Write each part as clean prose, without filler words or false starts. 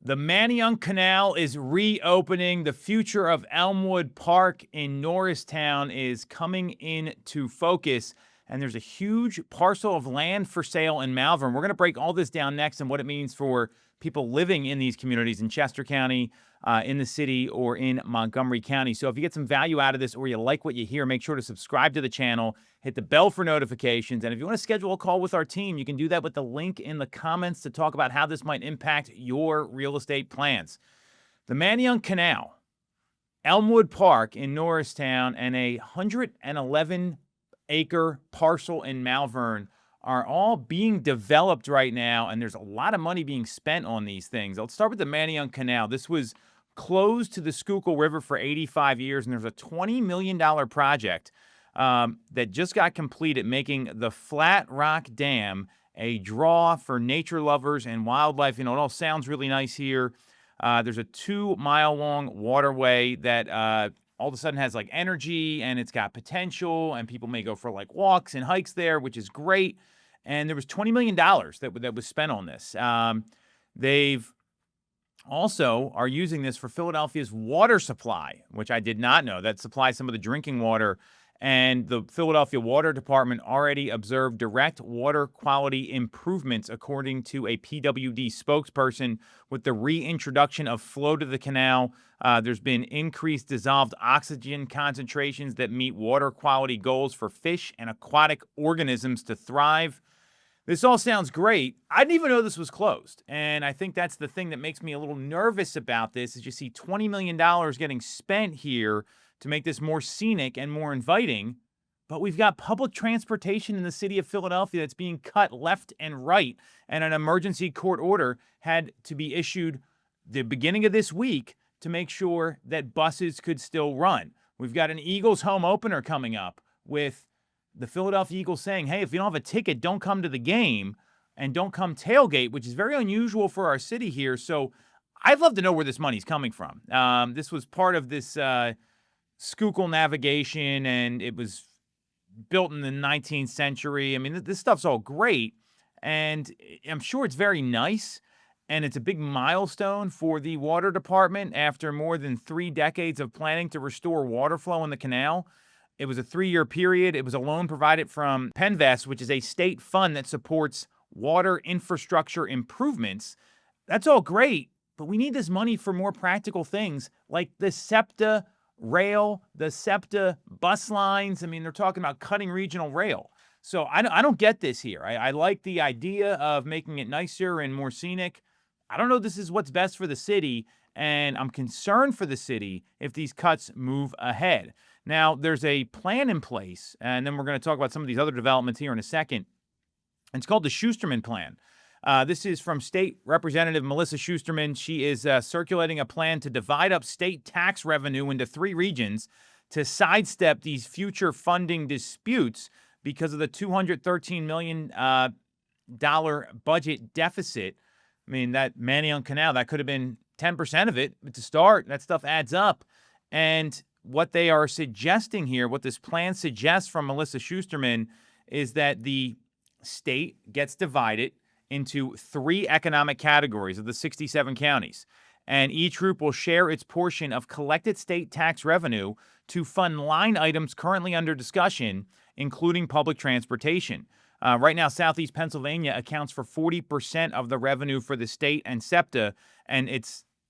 The Manayunk Canal is reopening. The future of Elmwood Park in Norristown is coming into focus, and there's a huge parcel of land for sale in Malvern. We're going to break all this down next and what it means for people living in these communities in Chester County, in the city, or in Montgomery County. So if you get some value out of this or you like what you hear, make sure to subscribe to the channel, hit the bell for notifications, and if you want to schedule a call with our team, you can do that with the link in the comments to talk about how this might impact your real estate plans. The Manayunk Canal, Elmwood Park in Norristown, and a 111-acre parcel in Malvern are all being developed right now, and there's a lot of money being spent on these things. Let's start with the Manayunk Canal. This was closed to the Schuylkill River for 85 years, and there's a $20 million project that just got completed, making the Flat Rock Dam a draw for nature lovers and wildlife. You know, it all sounds really nice here. There's a 2-mile-long waterway that all of a sudden has like energy, and it's got potential, and people may go for like walks and hikes there, which is great. And there was $20 million that was spent on this. They've also are using this for Philadelphia's water supply, which I did not know, that supplies some of the drinking water. And the Philadelphia Water Department already observed direct water quality improvements, according to a PWD spokesperson. With the reintroduction of flow to the canal, there's been increased dissolved oxygen concentrations that meet water quality goals for fish and aquatic organisms to thrive. This all sounds great. I didn't even know this was closed. And I think that's the thing that makes me a little nervous about this, is you see $20 million getting spent here to make this more scenic and more inviting. But we've got public transportation in the city of Philadelphia that's being cut left and right. And an emergency court order had to be issued the beginning of this week to make sure that buses could still run. We've got an Eagles home opener coming up with the Philadelphia Eagles saying, hey, if you don't have a ticket, don't come to the game and don't come tailgate, which is very unusual for our city here. So I'd love to know where this money's coming from. This was part of this Schuylkill navigation, and it was built in the 19th century. I mean, this stuff's all great, and I'm sure it's very nice, and it's a big milestone for the water department after more than 3 decades of planning to restore water flow in the canal. It was a 3-year period. It was a loan provided from Penvest, which is a state fund that supports water infrastructure improvements. That's all great, but we need this money for more practical things like the SEPTA rail, the SEPTA bus lines. I mean, they're talking about cutting regional rail. So I don't get this here. I like the idea of making it nicer and more scenic. I don't know if this is what's best for the city, and I'm concerned for the city if these cuts move ahead. Now, there's a plan in place, and then we're going to talk about some of these other developments here in a second. It's called the Schusterman Plan. This is from State Representative Melissa Schusterman. She is circulating a plan to divide up state tax revenue into 3 regions to sidestep these future funding disputes because of the $213 million budget deficit. I mean, that Manayunk Canal, that could have been 10% of it to start. That stuff adds up. And what they are suggesting here, what this plan suggests from Melissa Schusterman, is that the state gets divided into 3 economic categories of the 67 counties, and each group will share its portion of collected state tax revenue to fund line items currently under discussion, including public transportation. Right now, Southeast Pennsylvania accounts for 40% of the revenue for the state and SEPTA, and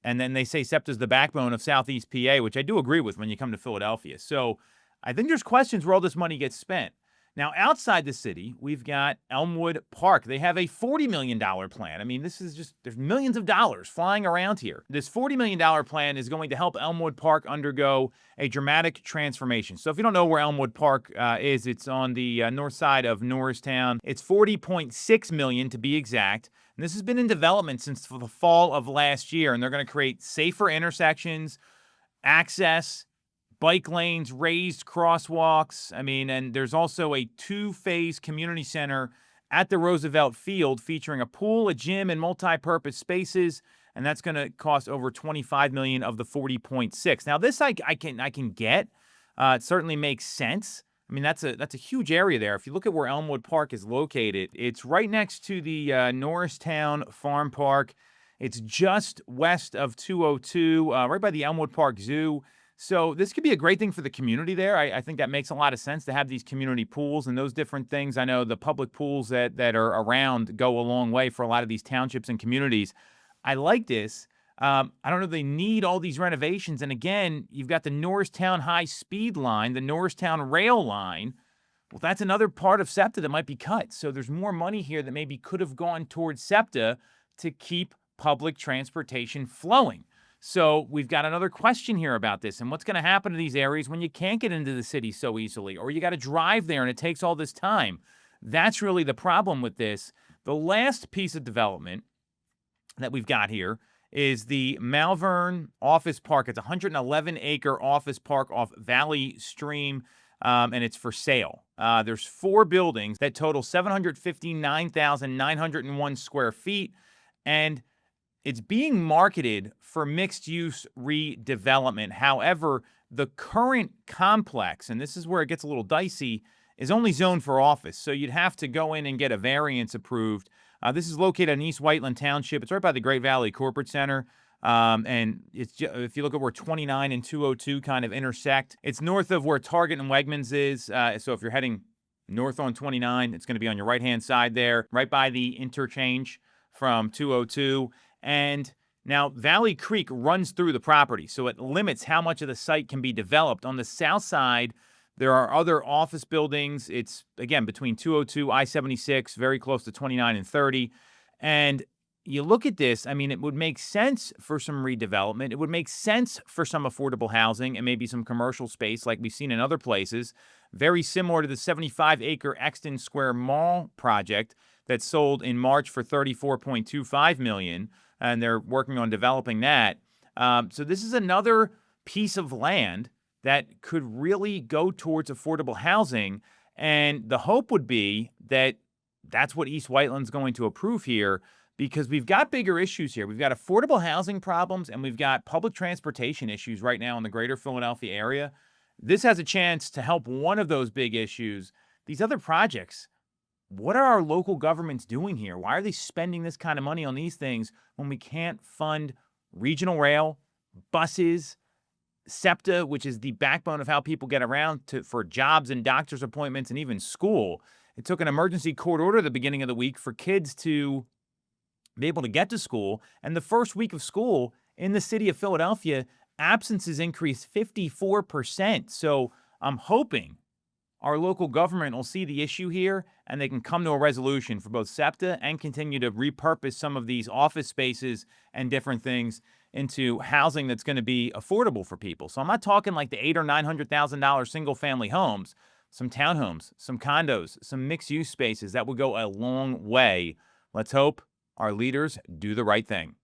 then they say SEPTA is the backbone of Southeast PA, which I do agree with when you come to Philadelphia. So I think there's questions where all this money gets spent. Now, outside the city, we've got Elmwood Park. They have a $40 million plan. I mean, this is just, there's millions of dollars flying around here. This $40 million plan is going to help Elmwood Park undergo a dramatic transformation. So if you don't know where Elmwood Park is, it's on the north side of Norristown. It's $40.6 million to be exact. And this has been in development since the fall of last year. And they're going to create safer intersections, access, bike lanes, raised crosswalks. I mean, and there's also a 2-phase community center at the Roosevelt Field featuring a pool, a gym, and multi-purpose spaces. And that's going to cost over $25 million of the $40.6. Now, this I can get. It certainly makes sense. I mean, that's a huge area there. If you look at where Elmwood Park is located, it's right next to the Norristown Farm Park. It's just west of 202, right by the Elmwood Park Zoo. So this could be a great thing for the community there. I think that makes a lot of sense to have these community pools and those different things. I know the public pools that are around go a long way for a lot of these townships and communities. I like this. I don't know if they need all these renovations. And again, you've got the Norristown high speed line, the Norristown rail line. Well, that's another part of SEPTA that might be cut. So there's more money here that maybe could have gone towards SEPTA to keep public transportation flowing. So we've got another question here about this and what's going to happen to these areas when you can't get into the city so easily, or you got to drive there and it takes all this time. That's really the problem with this. The last piece of development that we've got here is the Malvern Office Park. It's a 111-acre office park off Valley Stream, and it's for sale. There's 4 buildings that total 759,901 square feet, and it's being marketed for mixed-use redevelopment. However, the current complex, and this is where it gets a little dicey, is only zoned for office. So you'd have to go in and get a variance approved. This is located in East Whiteland Township. It's right by the Great Valley Corporate Center. And if you look at where 29 and 202 kind of intersect, it's north of where Target and Wegmans is. So if you're heading north on 29, it's going to be on your right-hand side there, right by the interchange from 202. And now Valley Creek runs through the property, so it limits how much of the site can be developed. On the south side, there are other office buildings. It's, again, between 202, I-76, very close to 29 and 30. And you look at this, I mean, it would make sense for some redevelopment. It would make sense for some affordable housing and maybe some commercial space like we've seen in other places. Very similar to the 75-acre Exton Square Mall project that sold in March for $34.25 million, and they're working on developing that. So this is another piece of land that could really go towards affordable housing, and the hope would be that that's what East Whiteland's going to approve here, because we've got bigger issues here. We've got affordable housing problems, and we've got public transportation issues right now in the greater Philadelphia area. This has a chance to help one of those big issues. These other projects, what are our local governments doing here? Why are they spending this kind of money on these things when we can't fund regional rail, buses, SEPTA, which is the backbone of how people get around for jobs and doctor's appointments and even school? It took an emergency court order at the beginning of the week for kids to be able to get to school. And the first week of school in the city of Philadelphia, absences increased 54%. So I'm hoping our local government will see the issue here and they can come to a resolution for both SEPTA and continue to repurpose some of these office spaces and different things into housing that's going to be affordable for people. So I'm not talking like the $800,000 or $900,000 single family homes, some townhomes, some condos, some mixed use spaces that will go a long way. Let's hope our leaders do the right thing.